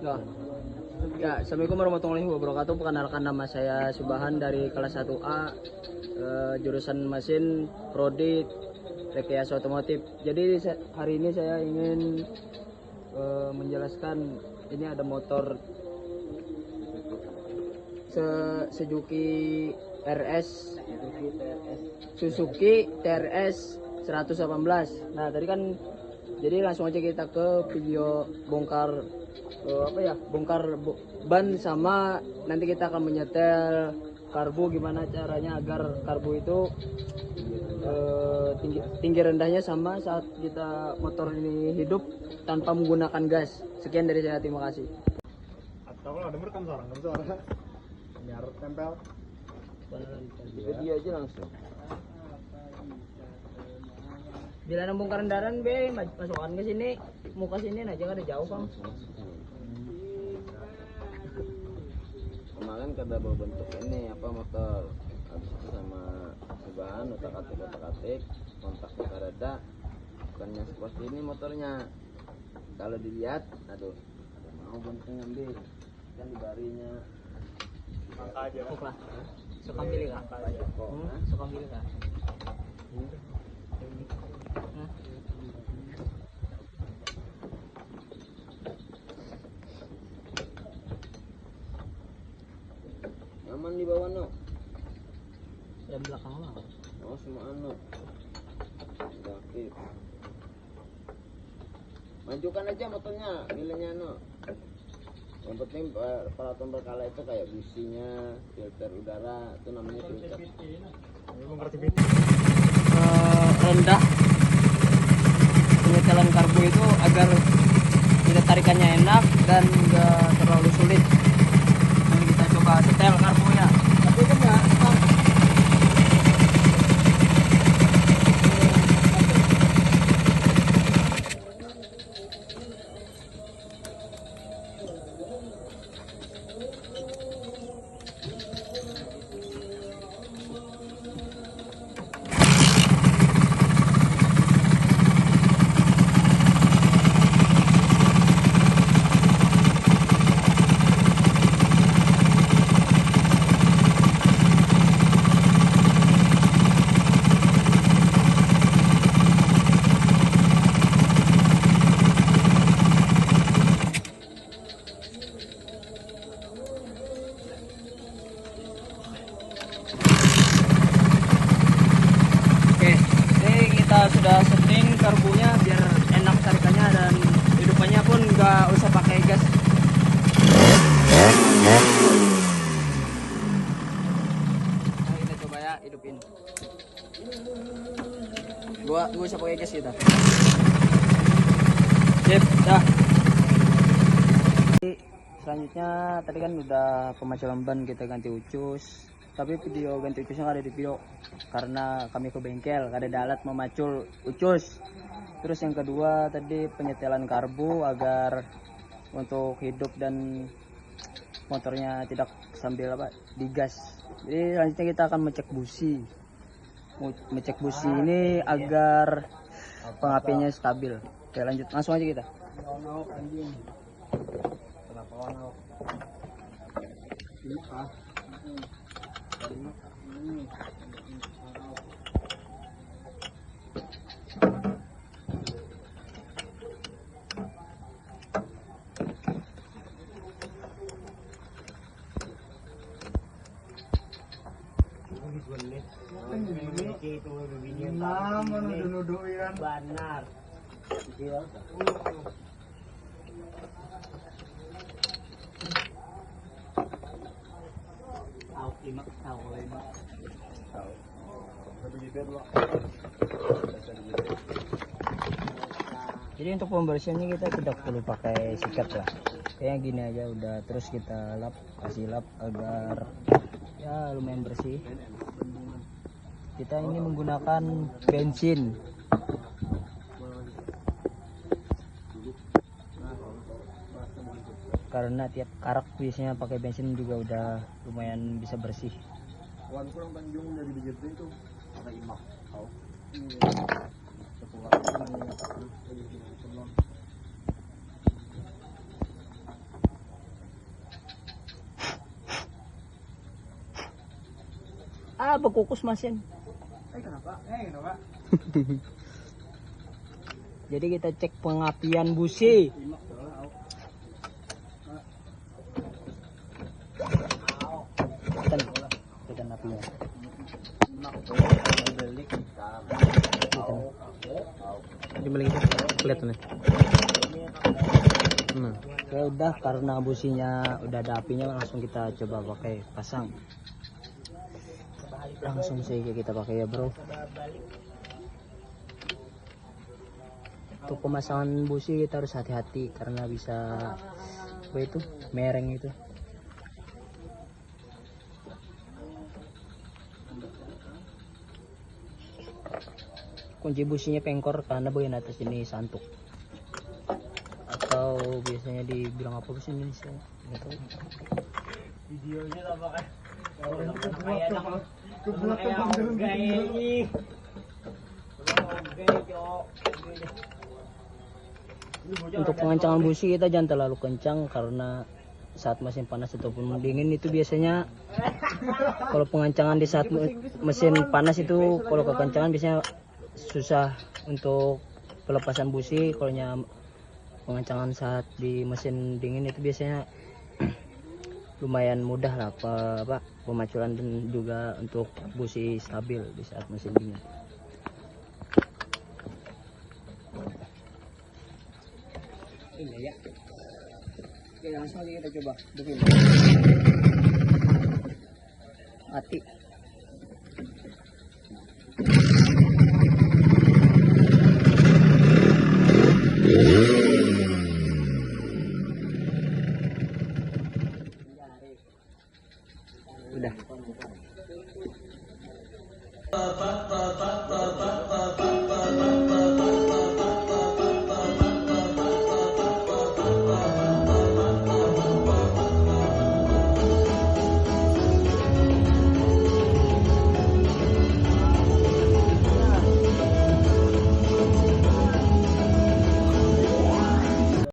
Loh. Ya, Assalamualaikum warahmatullahi wabarakatuh. Perkenalkan, nama saya Subahan dari kelas 1A, jurusan mesin prodi Rekayasa Otomotif. Jadi hari ini saya ingin menjelaskan, ini ada motor Suzuki TRS 118. Nah, tadi kan jadi langsung aja kita ke video bongkar ban, sama nanti kita akan menyetel karbu, gimana caranya agar karbu itu tinggi rendahnya sama saat kita motor ini hidup tanpa menggunakan gas. Sekian dari saya, terima kasih. Atau kalau ada merekam suara biar tempel Video aja langsung. Bila nembongkar kendaraan be, masukkan ke sini, muka sini aja, kan ada jauh Bang. Kemarin kada berbentuk ini apa motor, habis itu sama Subahan otak-atik kontaknya kareda, bukannya seperti ini motornya. Kalau dilihat, aduh, ada mau bentuk ngambil kan di barinya angka aja Oke. Suka pilih kah? Suka pilih kah? nyaman di bawah no. Yang belakang lah. Oh semua anu aktif. Majukan aja motornya, nilainya no. Yang penting peralatan berkala itu kayak businya, filter udara, itu namanya filter. Rendah penyetelan karbu itu agar tidak tarikannya enak dan enggak terlalu sulit. Nanti kita coba setel karbunya. Tapi itu enggak sudah setting karbunya biar enak tarikannya dan hidupannya pun nggak usah pakai gas. Nah, kita coba ya hidupin. Gua usah pakai gas kita. Sip, dah. Selanjutnya tadi kan udah pemacuran ban, kita ganti ucus. Tapi video ganti ucusnya ada di video karena kami ke bengkel, ada alat memacul ucus. Terus yang kedua tadi penyetelan karbu agar untuk hidup dan motornya tidak sambil digas. Jadi selanjutnya kita akan mengecek busi ini agar pengapiannya stabil. Oke, lanjut, langsung aja kita. Benar. Jadi untuk pembersihannya kita tidak perlu pakai sikat lah, kayak gini aja udah. Terus kita kasih lap agar ya lumayan bersih. Kita ini menggunakan bensin karena tiap karak biasanya pakai bensin juga udah lumayan bisa bersih. Wan kurang Tanjung dari begitu itu ada imak. Bekukus mesin. Kenapa? Jadi kita cek pengapian busi. Tekan apinya. Dibalik kelihatan nih. Nah, ya udah karena businya udah ada apinya langsung kita coba pakai pasang. Langsung saja kita pakai ya bro. Untuk pemasangan busi kita harus hati-hati karena bisa apa itu mereng itu. Kunci businya pengkor karena bagian atas ini santuk. Atau biasanya dibilang apa sih ini sih? Nggak tahu. Videonya apa kan? Untuk pengencangan busi kita jangan terlalu kencang karena saat mesin panas ataupun dingin itu biasanya kalau pengencangan di saat mesin panas itu kalau kekencangan biasanya susah untuk pelepasan busi. Kalau pengencangan saat di mesin dingin itu biasanya lumayan mudah lah pemaculan dan juga untuk busi stabil di saat mesin dingin. Ini ya. Oke, langsung aja kita coba bikin. Mati. Udah.